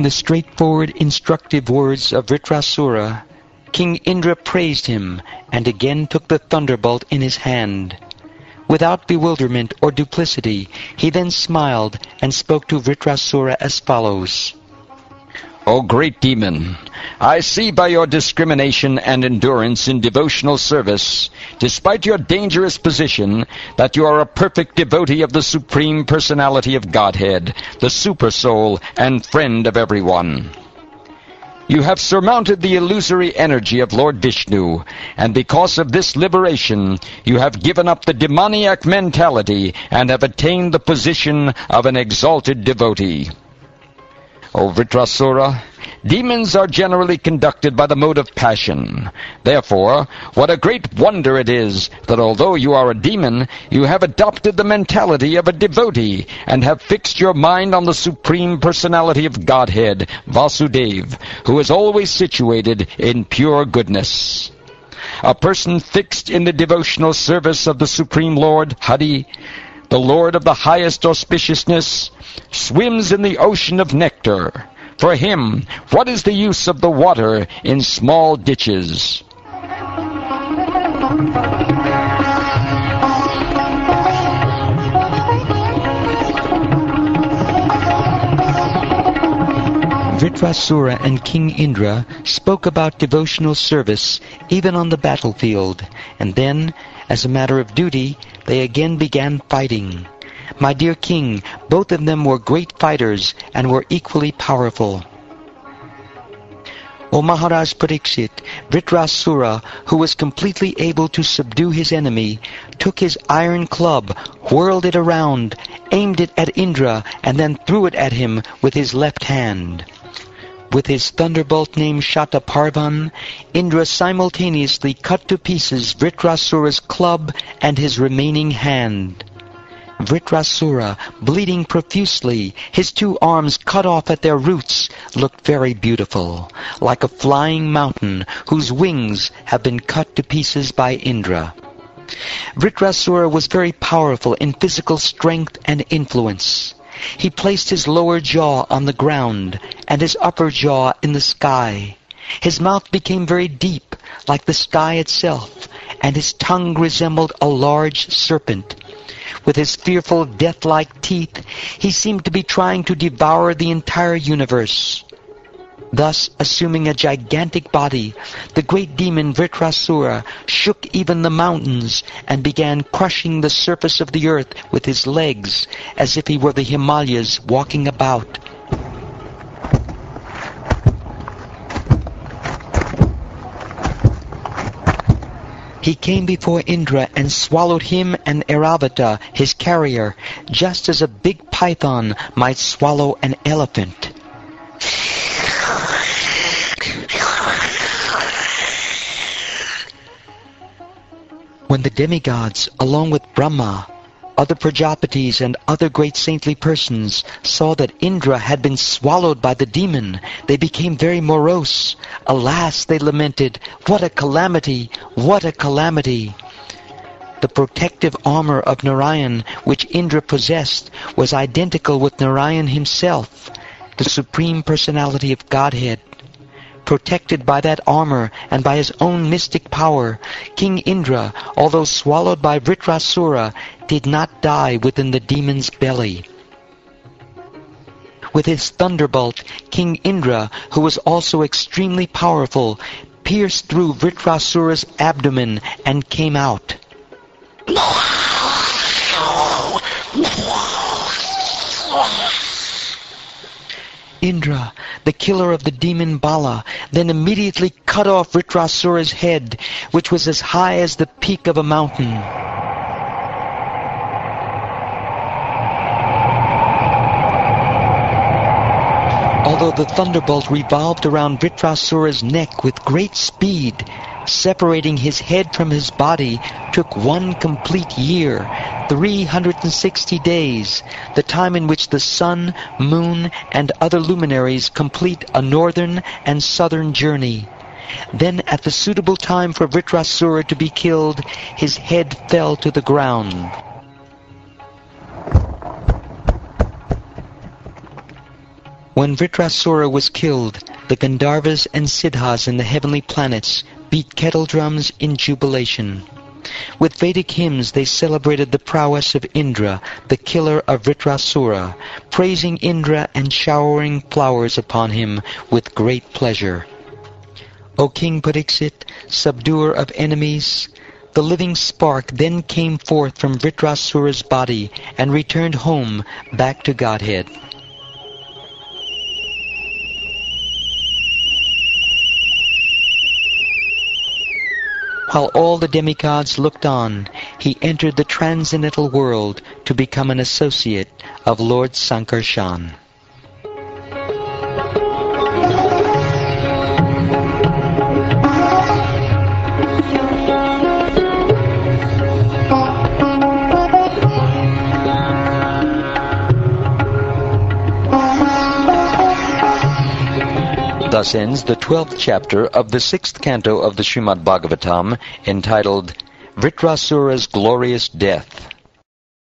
Hearing the straightforward instructive words of Vritrasura, King Indra praised him and again took the thunderbolt in his hand. Without bewilderment or duplicity, he then smiled and spoke to Vritrasura as follows. O great demon, I see by your discrimination and endurance in devotional service, despite your dangerous position, that you are a perfect devotee of the Supreme Personality of Godhead, the Supersoul and friend of everyone. You have surmounted the illusory energy of Lord Vishnu, and because of this liberation, you have given up the demoniac mentality and have attained the position of an exalted devotee. O Vritrasura, demons are generally conducted by the mode of passion. Therefore, what a great wonder it is that although you are a demon, you have adopted the mentality of a devotee and have fixed your mind on the Supreme Personality of Godhead, Vasudeva, who is always situated in pure goodness. A person fixed in the devotional service of the Supreme Lord, Hari, the Lord of the highest auspiciousness, swims in the ocean of nectar. For him, what is the use of the water in small ditches? Vritrasura and King Indra spoke about devotional service even on the battlefield, and then, as a matter of duty, they again began fighting. My dear king, both of them were great fighters and were equally powerful. O Maharaj Parikshit, Vritrasura, who was completely able to subdue his enemy, took his iron club, whirled it around, aimed it at Indra, and then threw it at him with his left hand. With his thunderbolt named Shataparvan, Indra simultaneously cut to pieces Vritrasura's club and his remaining hand. Vritrasura, bleeding profusely, his two arms cut off at their roots, looked very beautiful, like a flying mountain whose wings have been cut to pieces by Indra. Vritrasura was very powerful in physical strength and influence. He placed his lower jaw on the ground and his upper jaw in the sky. His mouth became very deep, like the sky itself, and his tongue resembled a large serpent. With his fearful death-like teeth, he seemed to be trying to devour the entire universe. Thus, assuming a gigantic body, the great demon Vritrasura shook even the mountains and began crushing the surface of the earth with his legs, as if he were the Himalayas walking about. He came before Indra and swallowed him and Airavata, his carrier, just as a big python might swallow an elephant. When the demigods, along with Brahma, other Prajapatis and other great saintly persons saw that Indra had been swallowed by the demon, they became very morose. Alas, they lamented, what a calamity! What a calamity! The protective armor of Narayan, which Indra possessed, was identical with Narayan himself, the Supreme Personality of Godhead. Protected by that armor and by his own mystic power, King Indra, although swallowed by Vritrasura, did not die within the demon's belly. With his thunderbolt, King Indra, who was also extremely powerful, pierced through Vritrasura's abdomen and came out. Indra, the killer of the demon Bala, then immediately cut off Vritrasura's head, which was as high as the peak of a mountain. Although the thunderbolt revolved around Vritrasura's neck with great speed, separating his head from his body took 1 complete year, 360 days, the time in which the sun, moon, and other luminaries complete a northern and southern journey. Then, at the suitable time for Vritrasura to be killed, his head fell to the ground. When Vritrasura was killed, the Gandharvas and Siddhas in the heavenly planets beat kettle drums in jubilation. With Vedic hymns they celebrated the prowess of Indra, the killer of Vritrasura, praising Indra and showering flowers upon him with great pleasure. O King Pariksit, subduer of enemies, the living spark then came forth from Vritrasura's body and returned home back to Godhead. While all the demigods looked on, he entered the transcendental world to become an associate of Lord Sankarshan. Thus ends the 12th chapter of the 6th canto of the Shrimad Bhagavatam, entitled Vritrasura's Glorious Death.